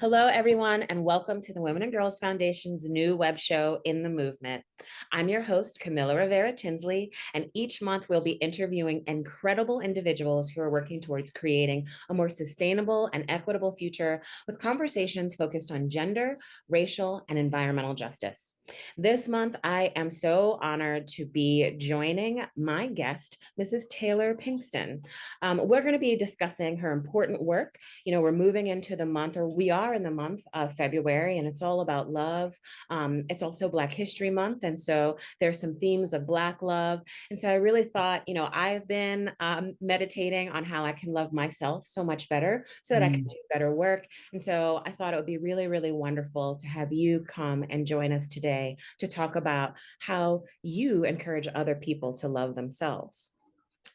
Hello, everyone, and welcome to the Women and Girls Foundation's new web show, In the Movement. I'm your host, Camila Rivera-Tinsley, and each month we'll be interviewing incredible individuals who are working towards creating a more sustainable and equitable future with conversations focused on gender, racial, and environmental justice. This month, I am so honored to be joining my guest, Mrs. Taylor Pinkston. We're going to be discussing her important work. We're moving into the month, or we are in the month of February, and it's all about love. It's also Black History Month, and so there's some themes of Black love. And so I really thought, I've been meditating on how I can love myself so much better so that I can do better work. And so I thought it would be really, really wonderful to have you come and join us today to talk about how you encourage other people to love themselves.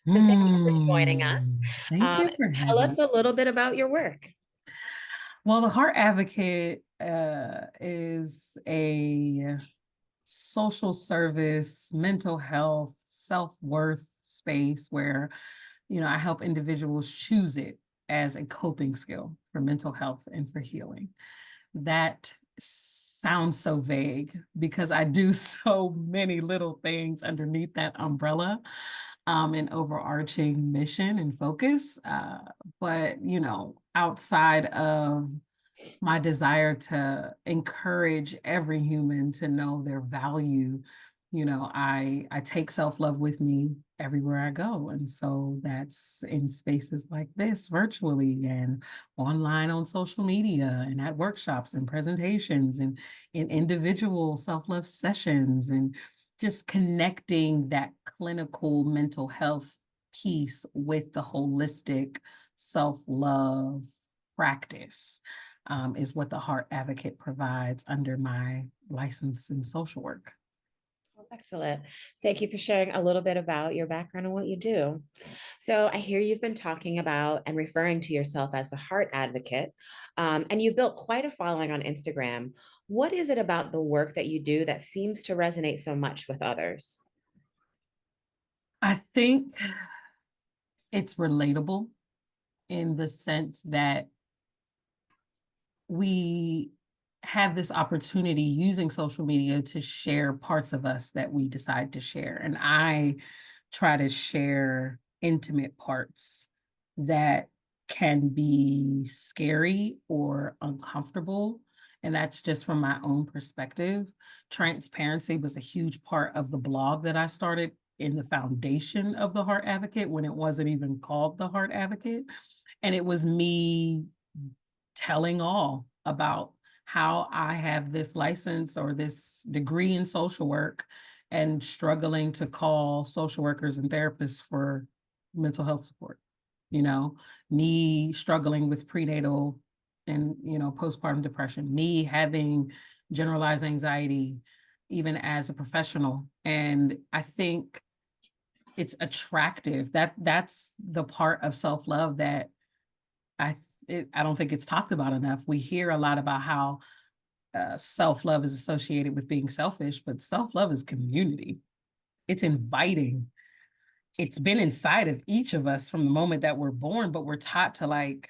So thank you for joining us. Thank you for Tell having us me. a little bit about your work. Well, the Heart Advocate is a social service, mental health, self-worth space where, I help individuals choose it as a coping skill for mental health and for healing. That sounds so vague because I do so many little things underneath that umbrella, an overarching mission and focus. But, outside of my desire to encourage every human to know their value, I take self-love with me everywhere I go. And so that's in spaces like this, virtually and online on social media and at workshops and presentations and in individual self-love sessions and just connecting that clinical mental health piece with the holistic self-love practice, is what the Heart Advocate provides under my license in social work. Excellent. Thank you for sharing a little bit about your background and what you do. So, I hear you've been talking about and referring to yourself as the heart advocate, and you've built quite a following on Instagram. What is it about the work that you do that seems to resonate so much with others? I think it's relatable in the sense that we have this opportunity using social media to share parts of us that we decide to share. And I try to share intimate parts that can be scary or uncomfortable. And that's just from my own perspective. Transparency was a huge part of the blog that I started in the foundation of the Heart Advocate when it wasn't even called the Heart Advocate. And it was me telling all about how I have this license or this degree in social work and struggling to call social workers and therapists for mental health support. Me struggling with prenatal and, postpartum depression, me having generalized anxiety, even as a professional. And I think it's attractive. That's the part of self-love that I don't think it's talked about enough. We hear a lot about how self-love is associated with being selfish, but self-love is community. It's inviting. It's been inside of each of us from the moment that we're born, but we're taught to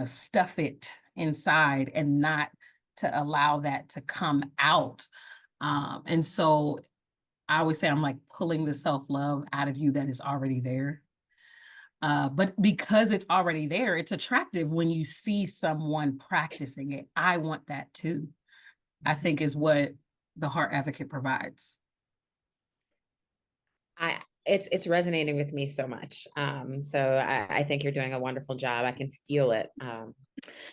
stuff it inside and not to allow that to come out. And so I always say I'm like pulling the self-love out of you that is already there. But because it's already there, it's attractive when you see someone practicing it. I want that too, I think is what the Heart Advocate provides. It's resonating with me so much. So I think you're doing a wonderful job. I can feel it.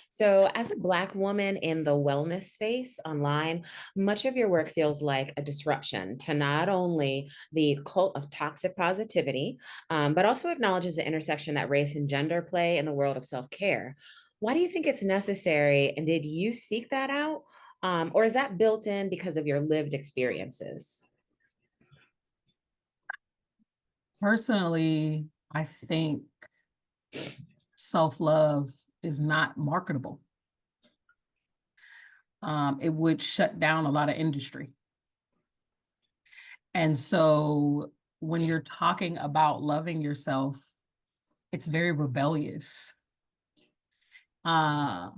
So, as a Black woman in the wellness space online, much of your work feels like a disruption to not only the cult of toxic positivity, but also acknowledges the intersection that race and gender play in the world of self care. Why do you think it's necessary? And did you seek that out? Or is that built in because of your lived experiences? Personally, I think self-love is not marketable. It would shut down a lot of industry. And so when you're talking about loving yourself, it's very rebellious. Uh,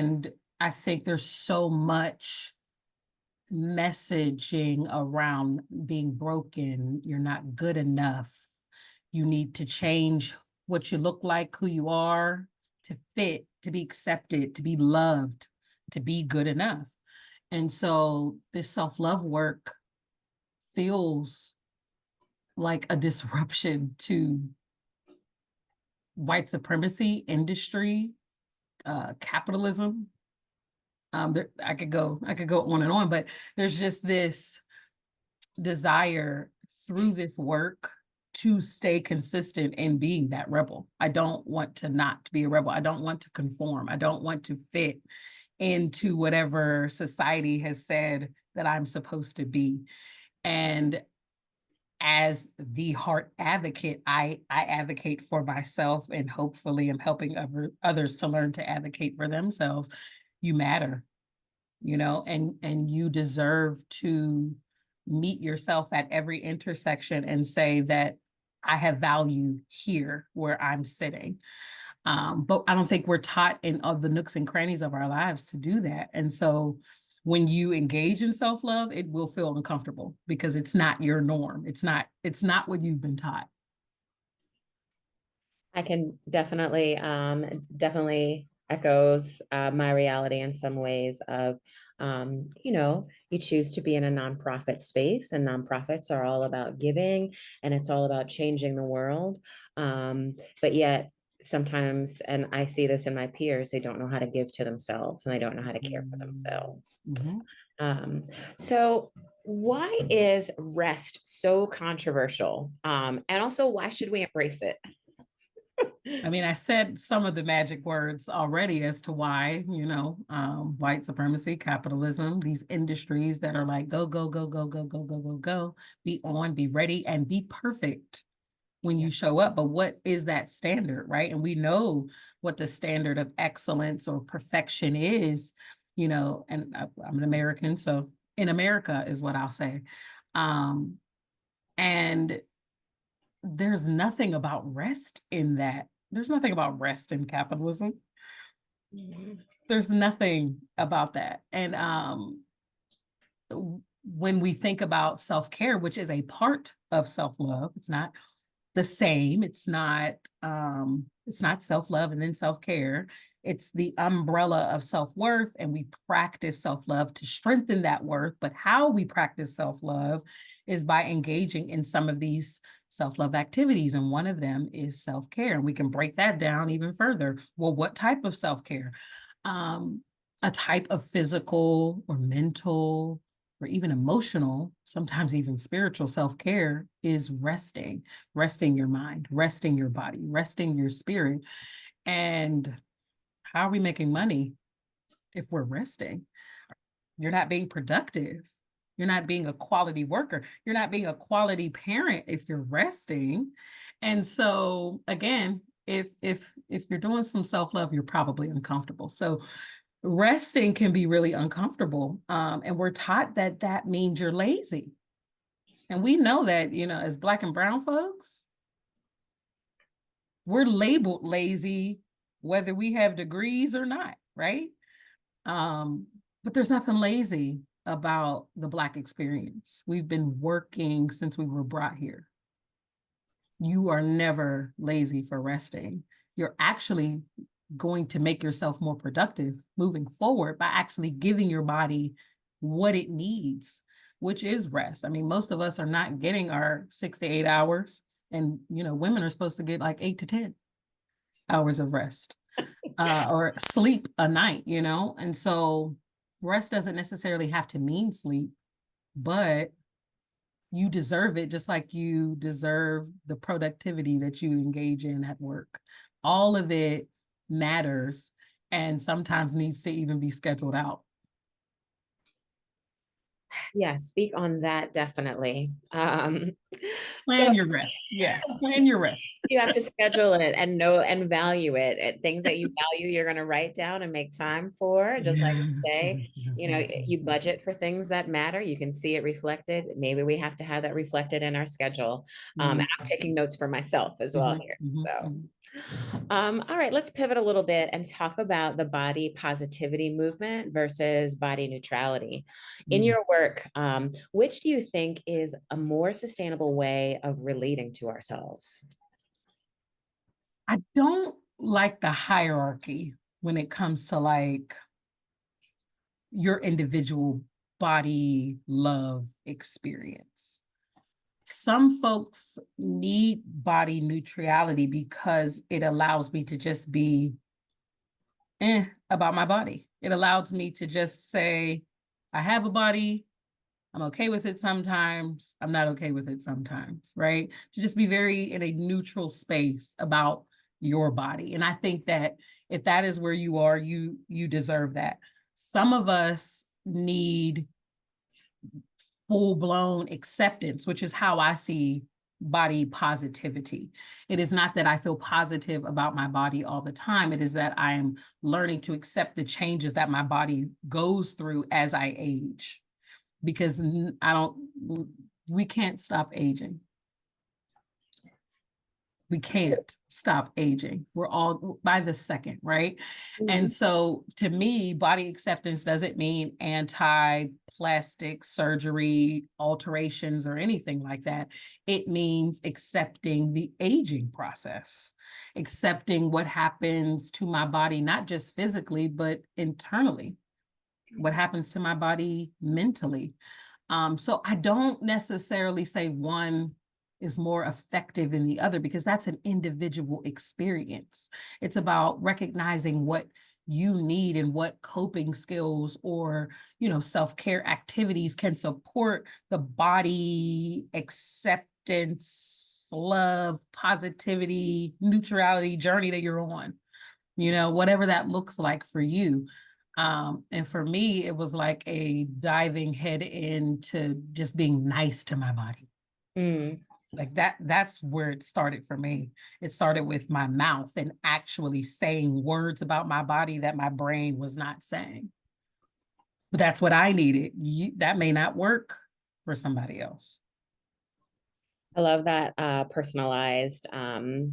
And I think there's so much messaging around being broken, you're not good enough, you need to change what you look like, who you are, to fit, to be accepted, to be loved, to be good enough. And so this self-love work feels like a disruption to white supremacy, industry, capitalism. I could go on and on, but there's just this desire through this work to stay consistent in being that rebel. I don't want to not be a rebel. I don't want to conform. I don't want to fit into whatever society has said that I'm supposed to be. And as the heart advocate, I advocate for myself, and hopefully I'm helping others to learn to advocate for themselves. You matter, and you deserve to meet yourself at every intersection and say that I have value here where I'm sitting. But I don't think we're taught in all the nooks and crannies of our lives to do that. And so when you engage in self-love, it will feel uncomfortable because it's not your norm. It's not what you've been taught. I can definitely echoes my reality in some ways of, you choose to be in a nonprofit space, and nonprofits are all about giving, and it's all about changing the world. But yet sometimes, and I see this in my peers, they don't know how to give to themselves, and they don't know how to care for themselves. Mm-hmm. So why is rest so controversial? And also, why should we embrace it? I mean, I said some of the magic words already as to why, white supremacy, capitalism, these industries that are like, go, go, go, go, go, go, go, go, go, be on, be ready, and be perfect when you show up. But what is that standard, right? And we know what the standard of excellence or perfection is, and I'm an American, so in America is what I'll say. And there's nothing about rest in that. There's nothing about rest in capitalism. There's nothing about that. And when we think about self-care, which is a part of self-love, it's not the same. It's not self-love and then self-care. It's the umbrella of self-worth, and we practice self-love to strengthen that worth. But how we practice self-love is by engaging in some of these self-love activities. And one of them is self-care. And we can break that down even further. Well, what type of self-care? A type of physical or mental or even emotional, sometimes even spiritual self-care is resting your mind, resting your body, resting your spirit. And how are we making money if we're resting? You're not being productive. You're not being a quality worker. You're not being a quality parent if you're resting. And so again, if you're doing some self-love, you're probably uncomfortable. So resting can be really uncomfortable. And we're taught that that means you're lazy. And we know that, as Black and brown folks, we're labeled lazy, whether we have degrees or not, right? But there's nothing lazy about the Black experience. We've been working since we were brought here. You are never lazy for resting. You're actually going to make yourself more productive moving forward by actually giving your body what it needs, which is rest. I mean, most of us are not getting our 6 to 8 hours, and women are supposed to get like 8 to 10 hours of rest or sleep a night, and so rest doesn't necessarily have to mean sleep, but you deserve it, just like you deserve the productivity that you engage in at work. All of it matters, and sometimes needs to even be scheduled out. Yeah, speak on that definitely. So Plan your rest. Yeah, plan your rest. you have to schedule it and know and value it. Things that you value, you're going to write down and make time for. Just like you Yes, say, yes, yes, yes, yes, you yes. budget for things that matter. You can see it reflected. Maybe we have to have that reflected in our schedule. And Mhm, I'm taking notes for myself as well mhm, here. mhm, So. mhm. All right, let's pivot a little bit and talk about the body positivity movement versus body neutrality. In Mm. your work, which do you think is a more sustainable way of relating to ourselves? I don't like the hierarchy when it comes to like your individual body love experience. Some folks need body neutrality because it allows me to just be about my body. It allows me to just say, I have a body. I'm okay with it sometimes. I'm not okay with it sometimes, right? To just be very in a neutral space about your body. And I think that if that is where you are, you deserve that. Some of us need full-blown acceptance, which is how I see body positivity. It is not that I feel positive about my body all the time. It is that I am learning to accept the changes that my body goes through as I age. Because we can't stop aging. We can't stop aging. We're all by the second, right? And Mhm. so to me, body acceptance doesn't mean anti-plastic surgery, alterations, or anything like that. It means accepting the aging process, accepting what happens to my body, not just physically, but internally, what happens to my body mentally. So I don't necessarily say one is more effective than the other because that's an individual experience. It's about recognizing what you need and what coping skills or, self-care activities can support the body acceptance, love, positivity, neutrality journey that you're on, whatever that looks like for you. And for me, it was like a diving head into just being nice to my body. Mm. Like that's where it started for me. It started with my mouth and actually saying words about my body that my brain was not saying. But that's what I needed. That may not work for somebody else. I love that personalized the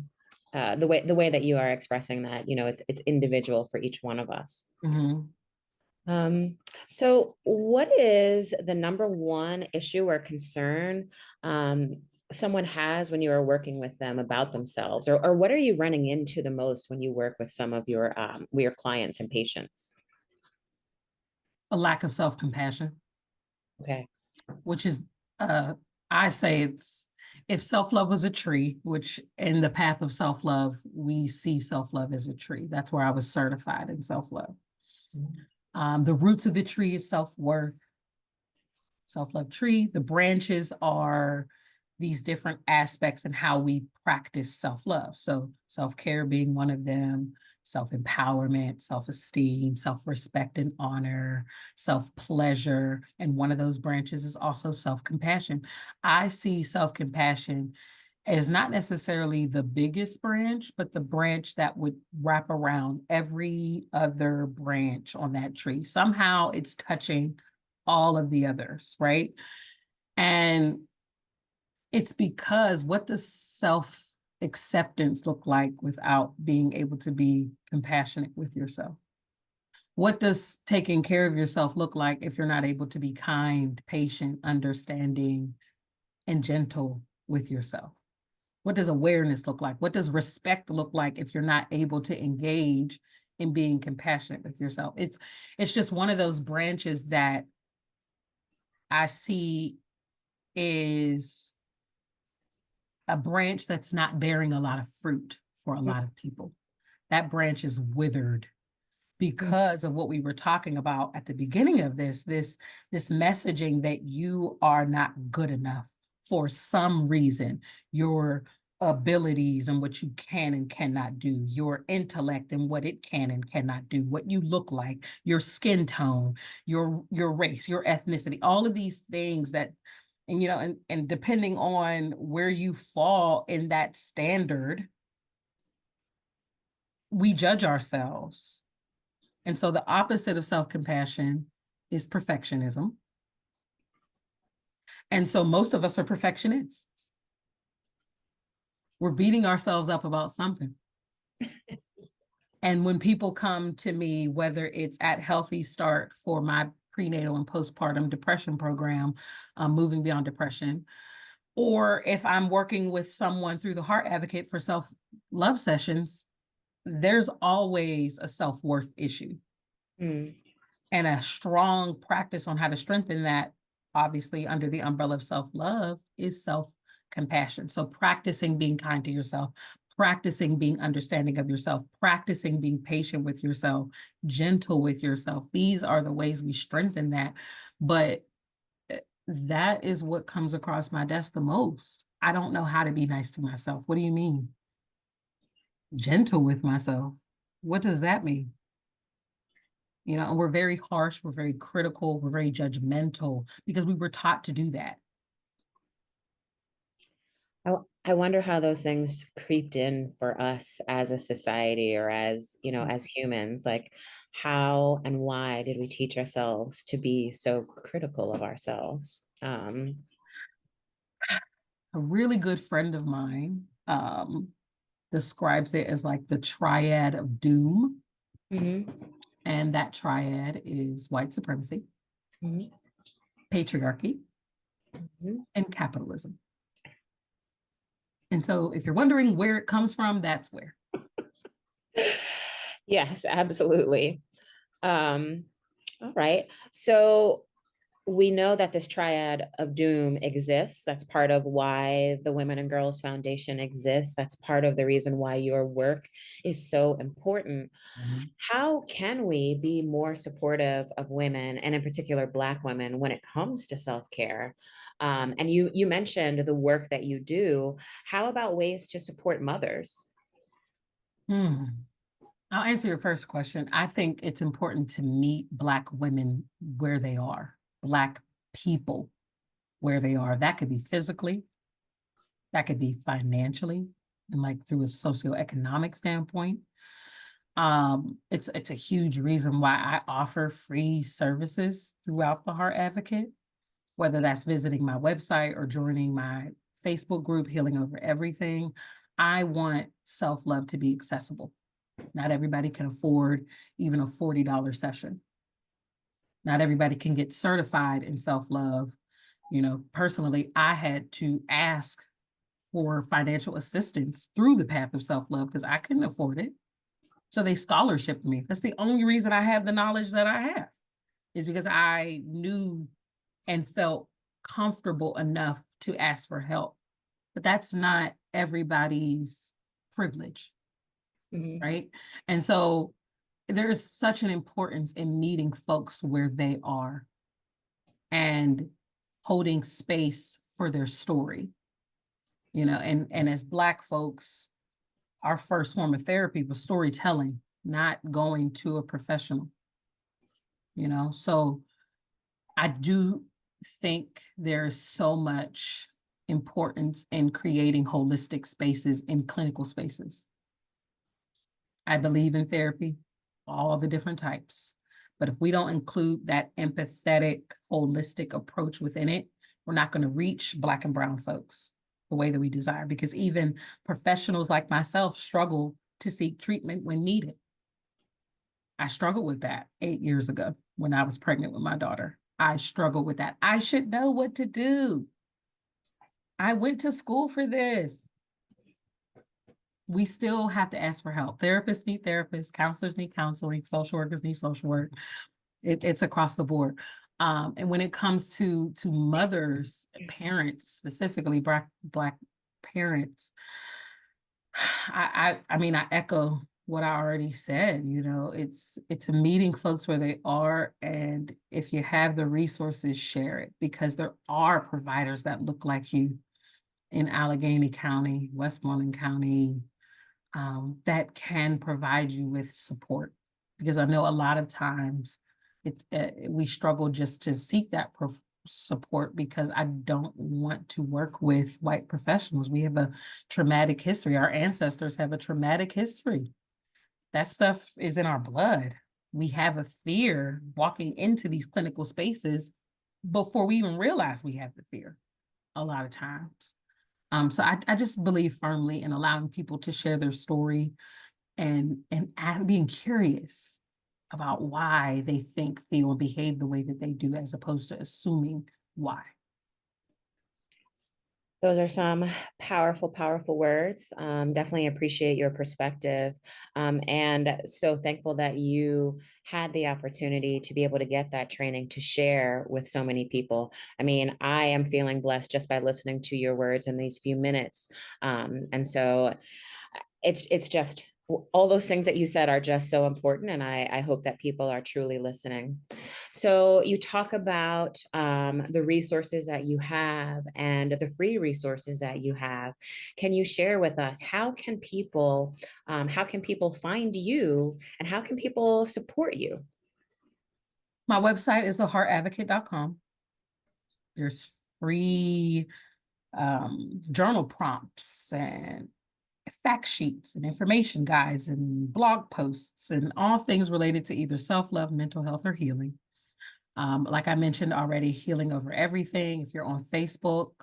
way that you are expressing that. It's individual for each one of us. Mhm. Um, so what is the number one issue or concern someone has when you are working with them about themselves, or what are you running into the most when you work with some of your clients and patients? A lack of self-compassion, Okay. which is I say it's if self-love was a tree, which in the path of self-love, we see self-love as a tree. That's where I was certified in self-love. The roots of the tree is self-worth, self-love tree. The branches are these different aspects and how we practice self-love. So self-care being one of them, self-empowerment, self-esteem, self-respect and honor, self-pleasure. And one of those branches is also self-compassion. I see self-compassion as not necessarily the biggest branch, but the branch that would wrap around every other branch on that tree. Somehow it's touching all of the others, right? And it's because what does self acceptance look like without being able to be compassionate with yourself? What does taking care of yourself look like if you're not able to be kind, patient, understanding, and gentle with yourself? What does awareness look like? What does respect look like if you're not able to engage in being compassionate with yourself? It's just one of those branches that I see is a branch that's not bearing a lot of fruit for a lot of people. That branch is withered because of what we were talking about at the beginning of this messaging that you are not good enough for some reason. Your abilities and what you can and cannot do, your intellect and what it can and cannot do, what you look like, your skin tone, your race, your ethnicity, all of these things that and depending on where you fall in that standard, we judge ourselves. And so the opposite of self-compassion is perfectionism. And so most of us are perfectionists. We're beating ourselves up about something. And when people come to me, whether it's at Healthy Start for my prenatal and postpartum depression program, Moving Beyond Depression, or if I'm working with someone through the Heart Advocate for self-love sessions, there's always a self-worth issue. Mm. And a strong practice on how to strengthen that, obviously under the umbrella of self-love, is self-compassion. So practicing being kind to yourself, practicing being understanding of yourself, practicing being patient with yourself, gentle with yourself. These are the ways we strengthen that. But that is what comes across my desk the most. I don't know how to be nice to myself. What do you mean? Gentle with myself. What does that mean? You know, and we're very harsh, we're very critical, we're very judgmental because we were taught to do that. I wonder how those things creeped in for us as a society or as, as humans. Like, how and why did we teach ourselves to be so critical of ourselves? A really good friend of mine describes it as like the triad of doom. Mhm, And that triad is white supremacy, mhm, patriarchy, mhm. and capitalism. And so if you're wondering where it comes from, that's where. Yes, absolutely. All right. So we know that this triad of doom exists. That's part of why the Women and Girls Foundation exists. That's part of the reason why your work is so important. Mhm. How can we be more supportive of women, and in particular Black women, when it comes to self-care? And you mentioned the work that you do. How about ways to support mothers? Hmm. I'll answer your first question. I think it's important to meet Black women where they are, Black people where they are. That could be physically, that could be financially, and like through a socioeconomic standpoint. It's a huge reason why I offer free services throughout the Heart Advocate, whether that's visiting my website or joining my Facebook group, Healing Over Everything. I want self-love to be accessible. Not everybody can afford even a $40 session. Not everybody can get certified in self-love. You know, personally, I had to ask for financial assistance through the path of self-love because I couldn't afford it. So they scholarshiped me. That's the only reason I have the knowledge that I have, is because I knew and felt comfortable enough to ask for help. But that's not everybody's privilege, Mhm. right? And so there is such an importance in meeting folks where they are and holding space for their story, you know, and as Black folks, our first form of therapy was storytelling, not going to a professional, you know. So I do think there's so much importance in creating holistic spaces in clinical spaces. I believe in therapy, all the different types. But if we don't include that empathetic, holistic approach within it, we're not going to reach Black and Brown folks the way that we desire, because even professionals like myself struggle to seek treatment when needed. I struggled with that 8 years ago when I was pregnant with my daughter. I struggled with that. I should know what to do. I went to school for this. We still have to ask for help. Therapists need therapists, counselors need counseling, social workers need social work. It's across the board. And when it comes to mothers, parents, specifically Black parents, I mean, I echo what I already said. You know, it's meeting folks where they are, and if you have the resources, share it, because there are providers that look like you in Allegheny County, Westmoreland County, that can provide you with support. Because I know a lot of times we struggle just to seek that support because I don't want to work with white professionals. We have a traumatic history. Our ancestors have a traumatic history. That stuff is in our blood. We have a fear walking into these clinical spaces before we even realize we have the fear a lot of times. So I just believe firmly in allowing people to share their story being curious about why they think, feel, or behave the way that they do, as opposed to assuming why. Those are some powerful, powerful words. Definitely appreciate your perspective. And so thankful that you had the opportunity to be able to get that training to share with so many people. I mean, I am feeling blessed just by listening to your words in these few minutes. And so it's just all those things that you said are just so important, and I hope that people are truly listening. So you talk about the resources that you have and the free resources that you have. Can you share with us how can people find you, and how can people support you? My website is theheartadvocate.com. There's free journal prompts and fact sheets and information guides and blog posts and all things related to either self-love, mental health, or healing. Like I mentioned already, Healing Over Everything. If you're on Facebook,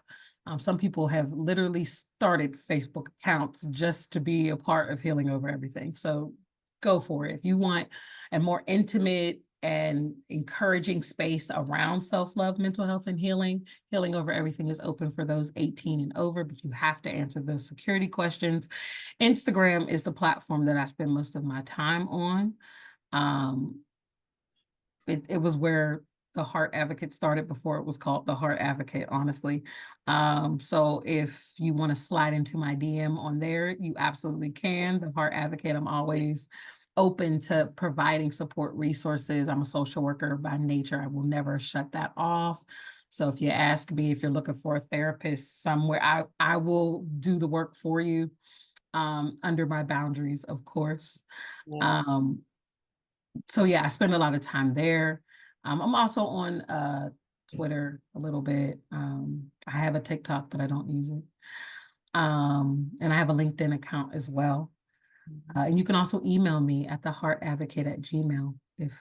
some people have literally started Facebook accounts just to be a part of Healing Over Everything. So go for it. If you want a more intimate and encouraging space around self-love, mental health, and healing, Healing Over Everything is open for those 18 and over, but you have to answer those security questions. Instagram is the platform that I spend most of my time on. It was where the Heart Advocate started before it was called the Heart Advocate, honestly. So if you want to slide into my DM on there, you absolutely can. The Heart Advocate, I'm always open to providing support resources. I'm a social worker by nature. I will never shut that off. So if you ask me if you're looking for a therapist somewhere, I will do the work for you, under my boundaries, of course. Yeah. So yeah, I spend a lot of time there. I'm also on Twitter a little bit. I have a TikTok, but I don't use it. And I have a LinkedIn account as well. And you can also email me at theheartadvocate@gmail if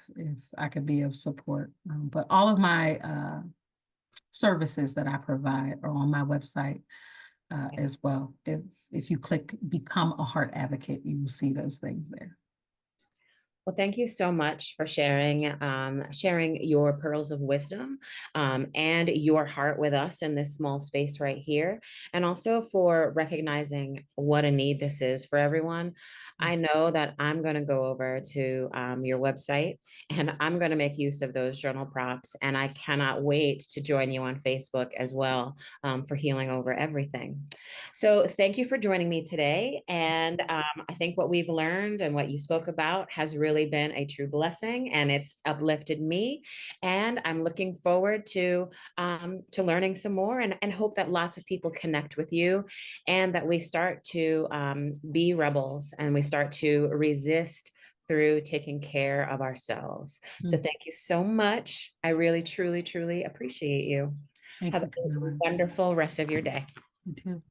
I could be of support. But all of my services that I provide are on my website as well. If you click Become a Heart Advocate, you will see those things there. Well, thank you so much for sharing your pearls of wisdom, and your heart with us in this small space right here, and also for recognizing what a need this is for everyone. I know that I'm going to go over to your website, and I'm going to make use of those journal prompts, and I cannot wait to join you on Facebook as well, for Healing Over Everything. So thank you for joining me today. And I think what we've learned and what you spoke about has really been a true blessing, and it's uplifted me. And I'm looking forward to learning some more, and hope that lots of people connect with you, and that we start to be rebels, and we start to resist through taking care of ourselves. So thank you so much. I really, truly, truly appreciate you. Thank Have you, a Camila. wonderful rest of your day. You too.